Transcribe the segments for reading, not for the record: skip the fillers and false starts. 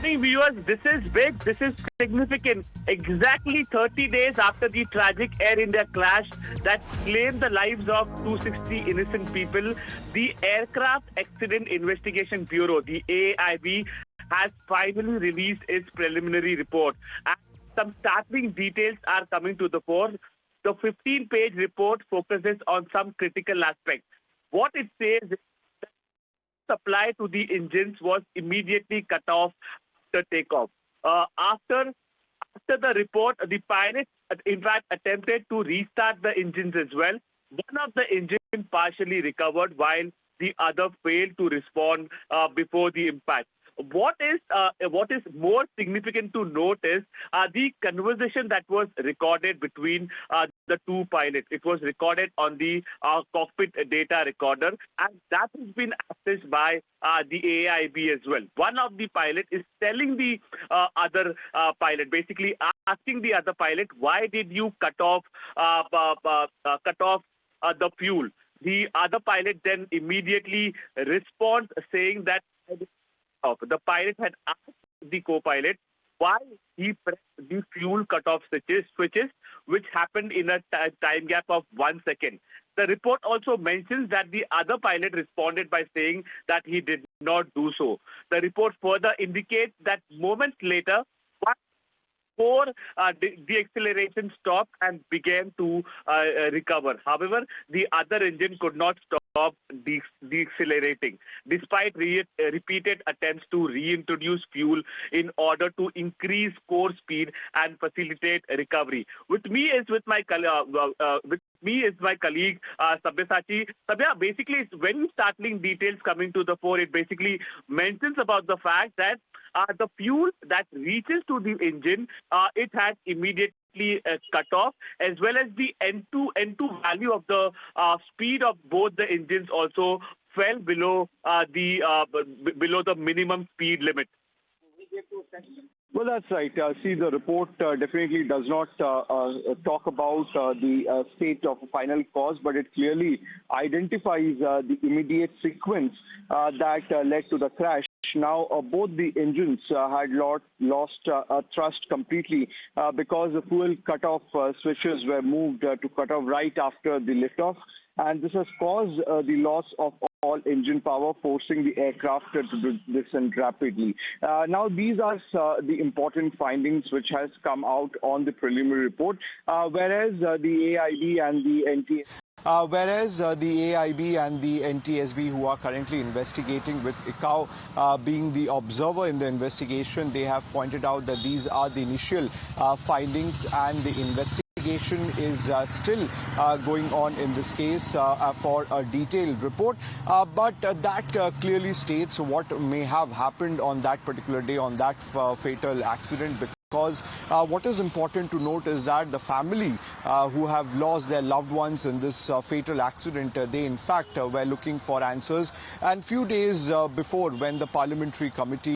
Morning viewers, this is big, this is significant. Exactly 30 days after the tragic Air India crash that claimed the lives of 260 innocent people, the Aircraft Accident Investigation Bureau, the AIB, has finally released its preliminary report. And some startling details are coming to the fore. The 15-page report focuses on some critical aspects. What it says is supply to the engines was immediately cut off after takeoff. After the report, the pilots in fact attempted to restart the engines as well. One of the engines partially recovered while the other failed to respond before the impact. What is more significant to note is the conversation that was recorded between the two pilots. It was recorded on the cockpit data recorder, and that has been accessed by the AIB as well. One of the pilots is telling the other pilot, basically asking the other pilot, why did you cut off the fuel? The other pilot then immediately responds saying that the pilot had asked the co-pilot why he pressed the fuel cutoff switches, which happened in a time gap of 1 second. The report also mentions that the other pilot responded by saying that he did not do so. The report further indicates that moments later, the acceleration stopped and began to recover. However, the other engine could not stop decelerating, despite repeated attempts to reintroduce fuel in order to increase core speed and facilitate recovery. With me is my colleague Sabyasachi. Sabya, basically, it's very startling details coming to the fore. It basically mentions about the fact that the fuel that reaches to the engine, it had immediately cut off, as well as the N2 value of the speed of both the engines also fell below the minimum speed limit. Well, that's right. See, the report definitely does not talk about the state of final cause, but it clearly identifies the immediate sequence that led to the crash. Now, both the engines had lost thrust completely because the fuel cutoff switches were moved to cut off right after the liftoff, and this has caused the loss of all engine power, forcing the aircraft to descend rapidly. Now, these are the important findings which has come out on the preliminary report, whereas the AIB and the NTSB, who are currently investigating, with ICAO being the observer in the investigation, they have pointed out that these are the initial findings, and the investigation is still going on in this case for a detailed report. But that clearly states what may have happened on that particular day, on that fatal accident. Because what is important to note is that the family who have lost their loved ones in this fatal accident, they in fact were looking for answers. And few days before, when the parliamentary committee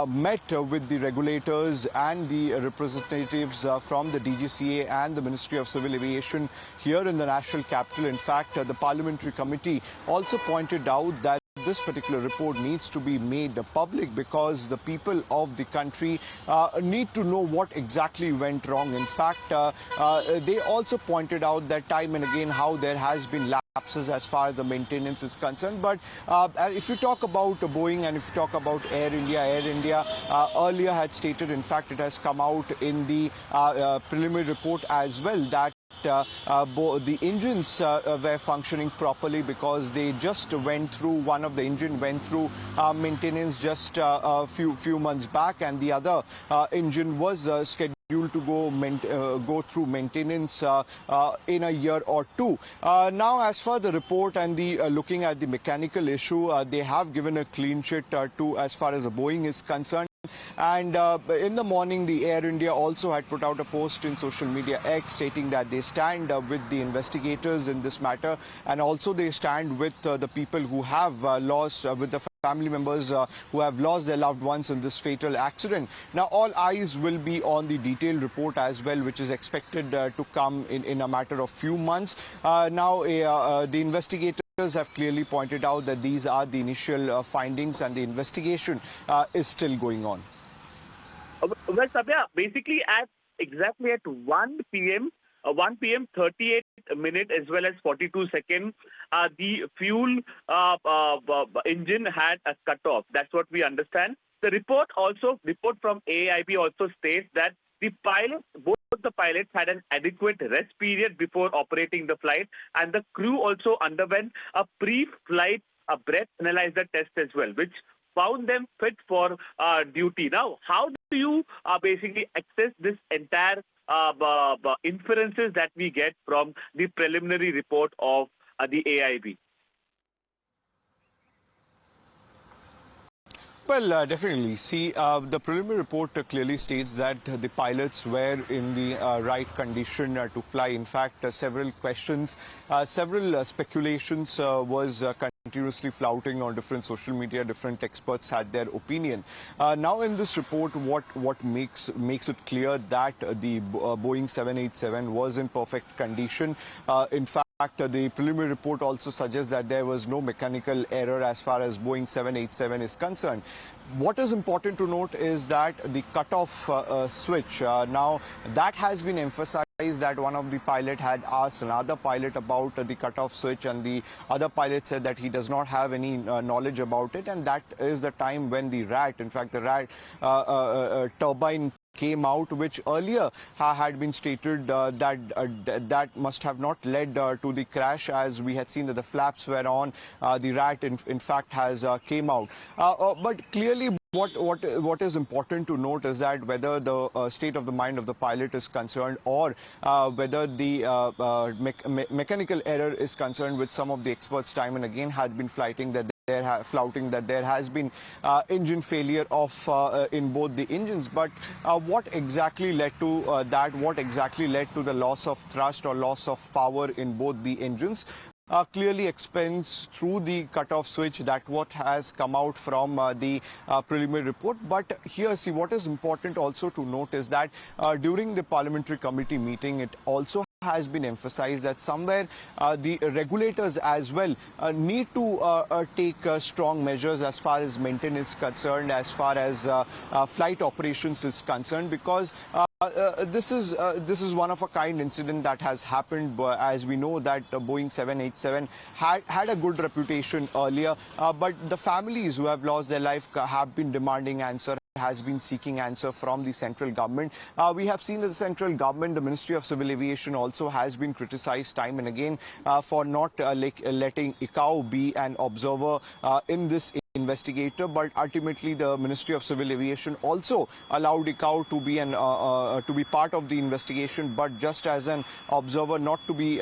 met with the regulators and the representatives from the DGCA and the Ministry of Civil Aviation here in the national capital, in fact, the parliamentary committee also pointed out that this particular report needs to be made public, because the people of the country need to know what exactly went wrong. In fact, they also pointed out that time and again how there has been lapses as far as the maintenance is concerned. But if you talk about Boeing and if you talk about Air India earlier had stated, in fact, it has come out in the preliminary report as well, that the engines were functioning properly, because they just went through, one of the engine went through maintenance just a few months back, and the other engine was scheduled to go through maintenance in a year or two. Now, as for the report and the looking at the mechanical issue, they have given a clean sheet to as far as the Boeing is concerned. And in the morning, the Air India also had put out a post in social media X stating that they stand with the investigators in this matter, and also they stand with the people who have lost, with the family members who have lost their loved ones in this fatal accident. Now, all eyes will be on the detailed report as well, which is expected to come in a matter of few months. Now, the investigators have clearly pointed out that these are the initial findings, and the investigation is still going on. Well, Sabya, basically at exactly at 1 p.m., 1 p.m. 38 minute as well as 42 seconds, the fuel engine had a cutoff. That's what we understand. The report from AIB also states that both the pilots had an adequate rest period before operating the flight, and the crew also underwent a pre-flight breath analyzer test as well, which found them fit for duty. Now, how do you basically access this entire inferences that we get from the preliminary report of the AIB? Well, definitely. See, the preliminary report clearly states that the pilots were in the right condition to fly. In fact, several questions, several speculations was continuously flouting on different social media. Different experts had their opinion. Now, in this report, what makes it clear that the Boeing 787 was in perfect condition. In fact, the preliminary report also suggests that there was no mechanical error as far as Boeing 787 is concerned. What is important to note is that the cutoff switch, now that has been emphasized, that one of the pilot had asked another pilot about the cutoff switch, and the other pilot said that he does not have any knowledge about it, and that is the time when the RAT, in fact the RAT turbine came out, which earlier had been stated that must have not led to the crash, as we had seen that the flaps were on. The RAT in fact has came out, but clearly what is important to note is that whether the state of the mind of the pilot is concerned, or whether the mechanical error is concerned, with some of the experts time and again had been flouting that there has been engine failure in both the engines. But what exactly led to that? What exactly led to the loss of thrust or loss of power in both the engines? Clearly explains through the cutoff switch, that what has come out from the preliminary report. But here, see, what is important also to note is that during the parliamentary committee meeting, it also has been emphasized that somewhere the regulators as well need to take strong measures as far as maintenance is concerned, as far as flight operations is concerned, because this is one of a kind incident that has happened. As we know that Boeing 787 had a good reputation earlier, but the families who have lost their life have been demanding answer, has been seeking answer from the central government. We have seen that the central government, the Ministry of Civil Aviation, also has been criticized time and again for not letting ICAO be an observer in this investigator, but ultimately the Ministry of Civil Aviation also allowed ICAO to be part of the investigation, but just as an observer, not to be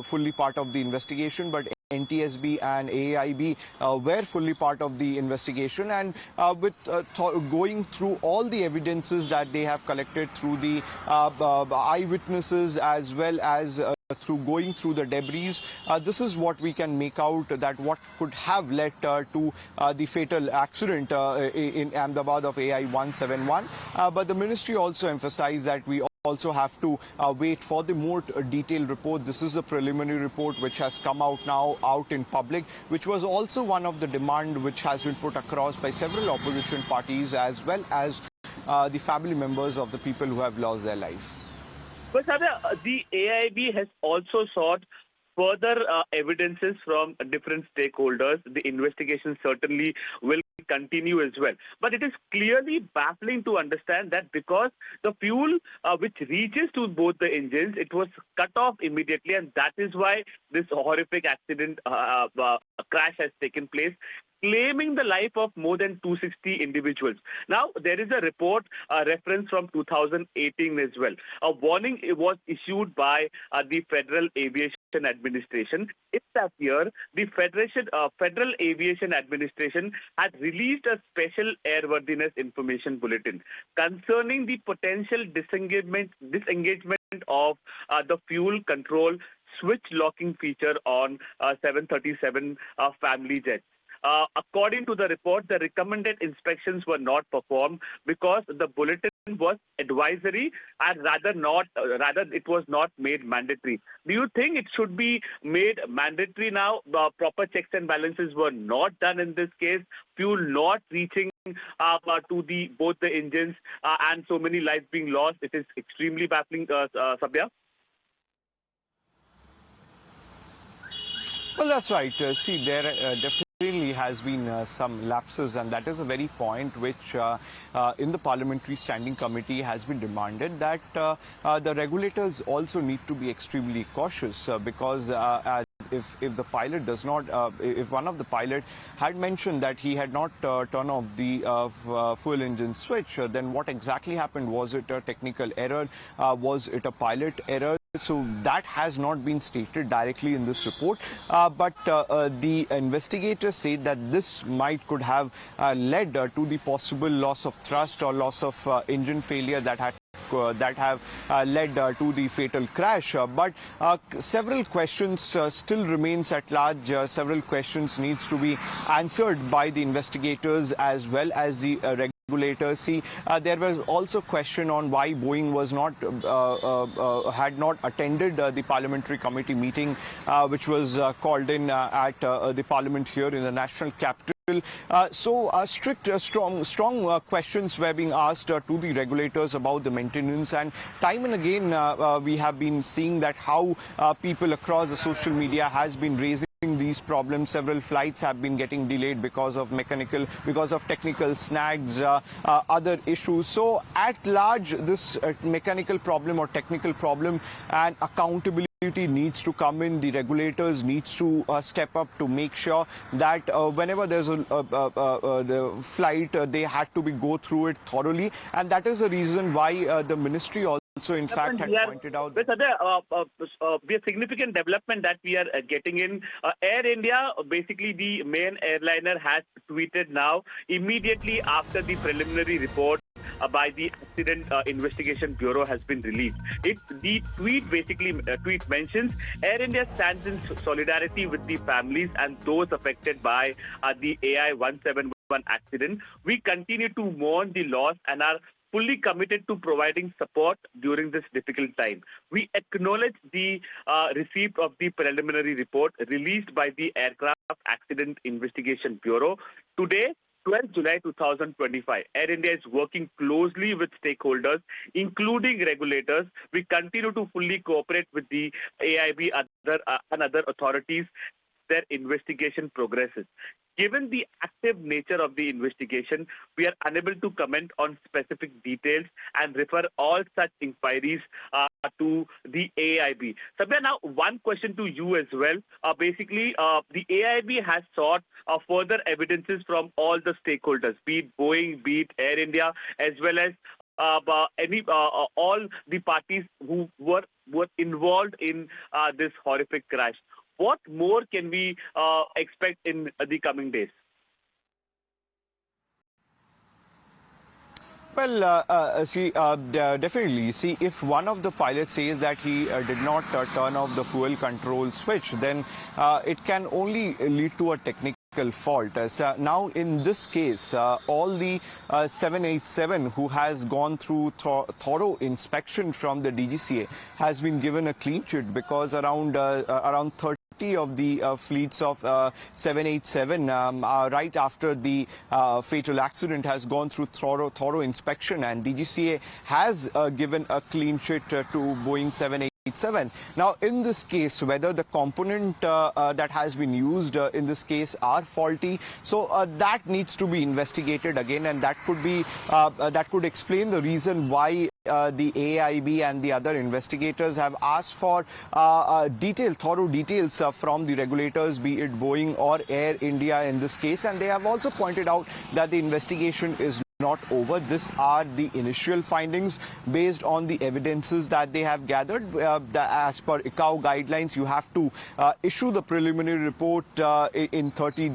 fully part of the investigation. But NTSB and AIB were fully part of the investigation, and with going through all the evidences that they have collected through the eyewitnesses, as well as through going through the debris, this is what we can make out, that what could have led to the fatal accident in Ahmedabad of AI 171. But the ministry also emphasized that we also have to wait for the more detailed report. This is a preliminary report which has come out now out in public, which was also one of the demand which has been put across by several opposition parties, as well as the family members of the people who have lost their life. But Sadhya, the AIB has also sought further evidences from different stakeholders. The investigation certainly will continue as well. But it is clearly baffling to understand that because the fuel which reaches to both the engines, it was cut off immediately, and that is why this horrific accident crash has taken place, claiming the life of more than 260 individuals. Now, there is a report, reference from 2018 as well. A warning was issued by the Federal Aviation Administration. In that year, the Federal Aviation Administration had released a special airworthiness information bulletin concerning the potential disengagement of the fuel control switch locking feature on 737 family jets. According to the report, the recommended inspections were not performed because the bulletin was advisory, and rather it was not made mandatory. Do you think it should be made mandatory now? Proper checks and balances were not done in this case. Fuel not reaching to both the engines and so many lives being lost. It is extremely baffling, Sabya. Well, that's right. See, there definitely has been some lapses, and that is a very point which in the Parliamentary Standing Committee has been demanded, that the regulators also need to be extremely cautious because if the pilot does not, if one of the pilot had mentioned that he had not turned off the fuel engine switch, then what exactly happened? Was it a technical error? Was it a pilot error? So that has not been stated directly in this report, but the investigators say that this could have led to the possible loss of thrust or loss of engine failure that have led to the fatal crash. But several questions still remains at large. Several questions needs to be answered by the investigators as well as the regulators. See, there was also question on why Boeing was not had not attended the parliamentary committee meeting which was called in at the parliament here in the national capital. So strong questions were being asked to the regulators about the maintenance, and time and again we have been seeing that how people across the social media has been raising these problems. Several flights have been getting delayed because of technical snags, other issues. So at large, this mechanical problem or technical problem and accountability needs to come in. The regulators needs to step up to make sure that whenever there's the flight, they had to go through it thoroughly, and that is the reason why the ministry also in fact had pointed out. With a significant development that we are getting in Air India, basically the main airliner has tweeted now immediately after the preliminary report by the Accident Investigation Bureau has been released. The tweet mentions Air India stands in solidarity with the families and those affected by the AI 171 accident. We continue to mourn the loss and are fully committed to providing support during this difficult time. We acknowledge the receipt of the preliminary report released by the Aircraft Accident Investigation Bureau. Today, 12 July 2025, Air India is working closely with stakeholders, including regulators. We continue to fully cooperate with the AIB and other authorities. Their investigation progresses. Given the active nature of the investigation, we are unable to comment on specific details and refer all such inquiries to the AIB. Sabya, now one question to you as well. Basically, the AIB has sought further evidences from all the stakeholders, be it Boeing, be it Air India, as well as all the parties who were involved in this horrific crash. What more can we expect in the coming days? Well, definitely. See, if one of the pilots says that he did not turn off the fuel control switch, then it can only lead to a technical fault. Now, in this case, all the 787 who has gone through thorough inspection from the DGCA has been given a clean sheet, because around 30 of the fleets of 787 right after the fatal accident has gone through thorough inspection, and DGCA has given a clean sheet to Boeing 787. Now, in this case, whether the component that has been used in this case are faulty, so that needs to be investigated again, and that could explain the reason why the AIB and the other investigators have asked for thorough details from the regulators, be it Boeing or Air India in this case, and they have also pointed out that the investigation is not over. These are the initial findings based on the evidences that they have gathered. As per ICAO guidelines, you have to issue the preliminary report within 30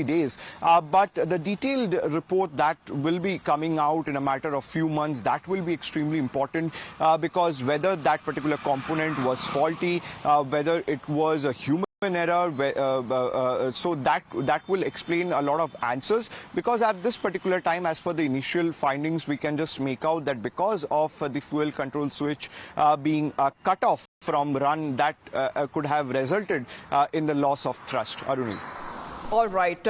days. But the detailed report that will be coming out in a matter of few months, that will be extremely important, because whether that particular component was faulty, whether it was a human error, so that will explain a lot of answers, because at this particular time, as per the initial findings, we can just make out that because of the fuel control switch being cut off from run, that could have resulted in the loss of thrust. Aruni. All right.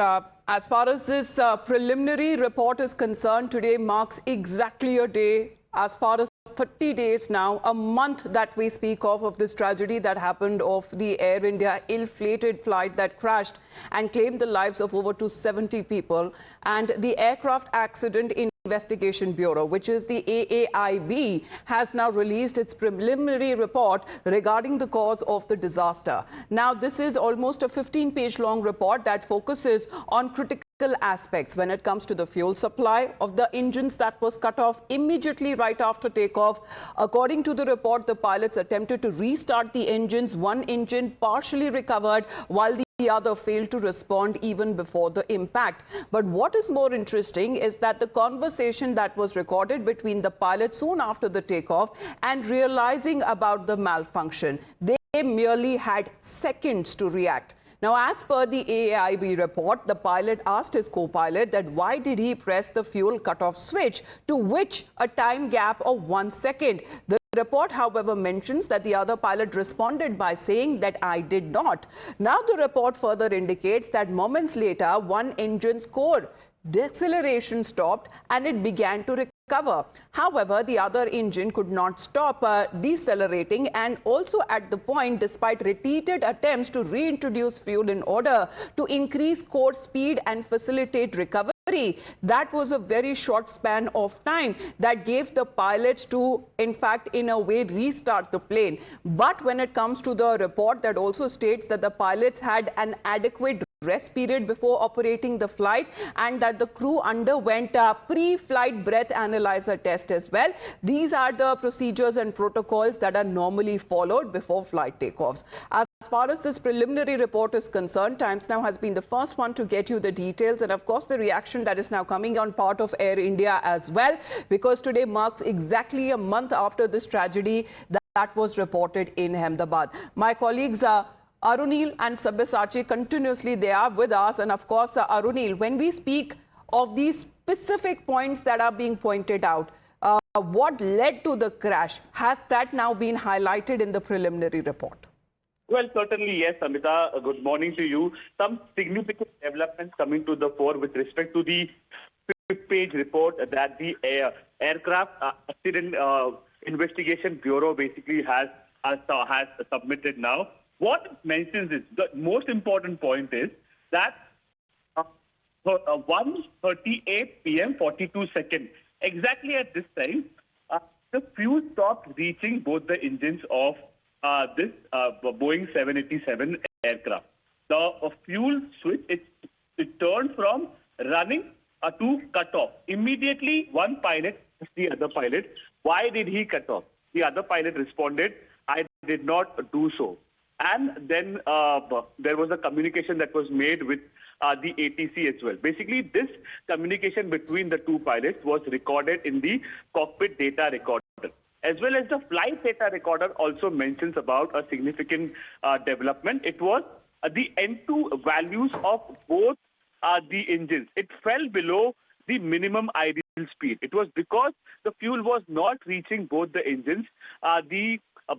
As far as this preliminary report is concerned, today marks exactly a day, as far as 30 days now, a month that we speak of this tragedy that happened of the Air India ill-fated flight that crashed and claimed the lives of over 270 people. And the Aircraft Accident Investigation Bureau, which is the AAIB, has now released its preliminary report regarding the cause of the disaster. Now, this is almost a 15-page long report that focuses on critical aspects when it comes to the fuel supply of the engines that was cut off immediately right after takeoff. According to the report, the pilots attempted to restart the engines. One engine partially recovered while the other failed to respond even before the impact. But what is more interesting is that the conversation that was recorded between the pilot soon after the takeoff and realizing about the malfunction, they merely had seconds to react. Now, as per the AAIB report, the pilot asked his co-pilot that why did he press the fuel cutoff switch, to which a time gap of 1 second. The report, however, mentions that the other pilot responded by saying that I did not. Now, the report further indicates that moments later, one engine's core deceleration stopped and it began to recover. However, the other engine could not stop decelerating, and also at the point, despite repeated attempts to reintroduce fuel in order to increase core speed and facilitate recovery, that was a very short span of time that gave the pilots to, in fact, in a way, restart the plane. But when it comes to the report that also states that the pilots had an adequate rest period before operating the flight and that the crew underwent a pre-flight breath analyzer test as well. These are the procedures and protocols that are normally followed before flight takeoffs. As far as this preliminary report is concerned, Times Now has been the first one to get you the details, and of course the reaction that is now coming on part of Air India as well, because today marks exactly a month after this tragedy that was reported in Ahmedabad. My colleagues Arunil and Sabyasachi continuously they are with us, and of course Arunil, when we speak of these specific points that are being pointed out, what led to the crash, has that now been highlighted in the preliminary report? Well, certainly, yes, Amita. Good morning to you. Some significant developments coming to the fore with respect to the 5th-page report that the Aircraft Accident Investigation Bureau basically has submitted now. What it mentions is, the most important point is that 1:38 p.m. 42 seconds, exactly at this time, the fuel stopped reaching both the engines of this Boeing 787 aircraft. The fuel switch, it turned from running to cut off. Immediately, one pilot asked the other pilot, why did he cut off? The other pilot responded, I did not do so. And then there was a communication that was made with the ATC as well. Basically, this communication between the two pilots was recorded in the cockpit data recorder. As well as the flight data recorder also mentions about a significant development. It was the N2 values of both the engines. It fell below the minimum ideal speed. It was because the fuel was not reaching both the engines.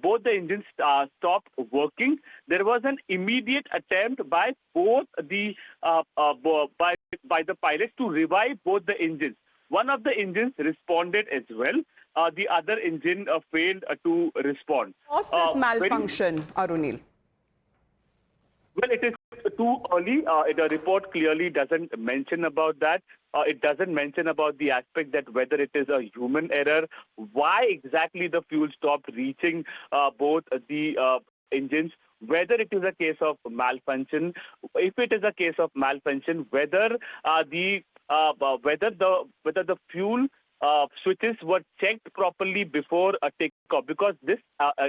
Both the engines stopped working. There was an immediate attempt by both the by the pilots to revive both the engines. One of the engines responded as well. The other engine failed to respond. What's this malfunction, Arunil? Well, it is too early. The report clearly doesn't mention about that. It doesn't mention about the aspect that whether it is a human error, why exactly the fuel stopped reaching both the engines, whether it is a case of malfunction. If it is a case of malfunction, whether the fuel switches were checked properly before a takeoff, because this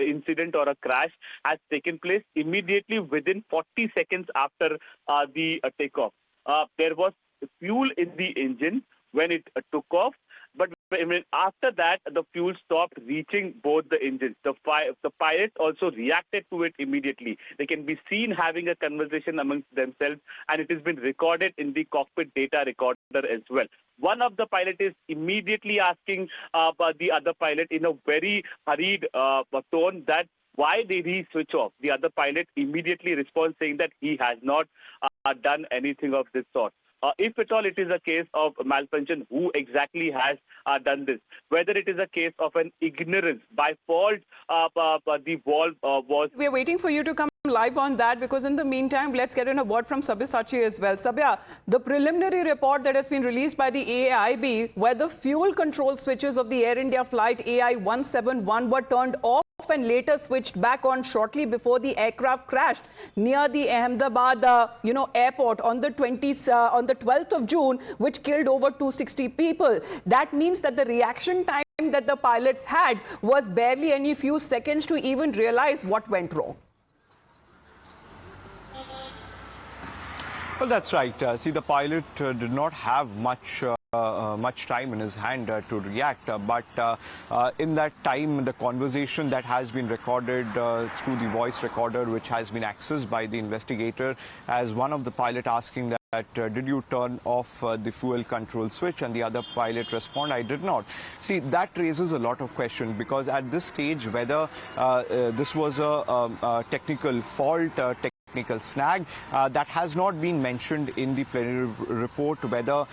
incident or a crash has taken place immediately within 40 seconds after the takeoff. There was fuel in the engine when it took off, but after that, the fuel stopped reaching both the engines. The pilots also reacted to it immediately. They can be seen having a conversation amongst themselves, and it has been recorded in the cockpit data recorder as well. One of the pilots is immediately asking the other pilot in a very hurried tone that why did he switch off? The other pilot immediately responds saying that he has not done anything of this sort. if at all it is a case of malfunction, who exactly has done this. Whether it is a case of an ignorance, by fault, the valve was... We are waiting for you to come live on that, because in the meantime, let's get in a word from Sabyasachi as well. Sabya, the preliminary report that has been released by the AIB, where the fuel control switches of the Air India flight AI 171 were turned off and later switched back on shortly before the aircraft crashed near the Ahmedabad, airport on the 12th of June, which killed over 260 people. That means that the reaction time that the pilots had was barely any few seconds to even realize what went wrong. Well, that's right. See, the pilot did not have much time in his hand to react. But in that time, the conversation that has been recorded through the voice recorder, which has been accessed by the investigator, as one of the pilot asking that, did you turn off the fuel control switch? And the other pilot respond, I did not. See, that raises a lot of questions, because at this stage, whether this was a technical fault, technical snag, that has not been mentioned in the plenary report, whether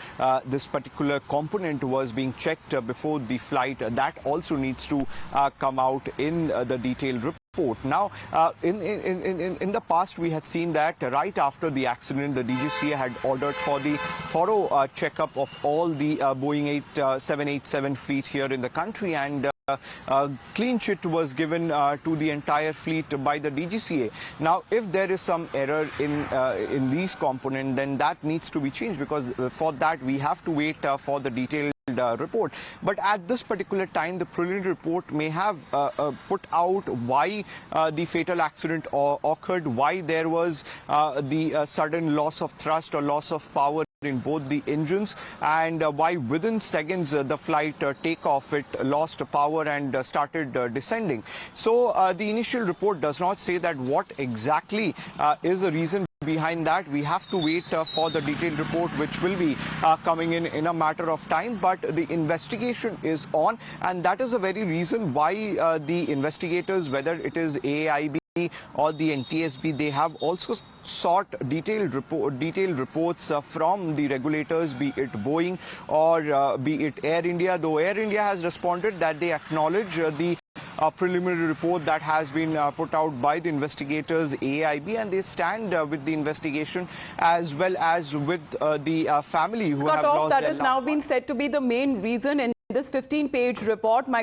this particular component was being checked before the flight. That also needs to come out in the detailed report. Now, in the past, we had seen that right after the accident, the DGCA had ordered for the thorough checkup of all the Boeing 787 fleet here in the country, and clean sheet was given to the entire fleet by the DGCA. Now, if there is some error in these components, then that needs to be changed, because for that we have to wait for the detailed report. But at this particular time, the preliminary report may have put out why the fatal accident occurred, why there was the sudden loss of thrust or loss of power in both the engines, and why within seconds the flight takeoff it lost power and started descending. So the initial report does not say that what exactly is the reason behind that. We have to wait for the detailed report, which will be coming in a matter of time. But the investigation is on, and that is the very reason why the investigators, whether it is AIB or the NTSB, they have also sought detailed reports from the regulators, be it Boeing or be it Air India. Though Air India has responded that they acknowledge the preliminary report that has been put out by the investigators, AIB, and they stand with the investigation as well as with the family who have lost their loved ones. That has now been said to be the main reason in this 15-page report. My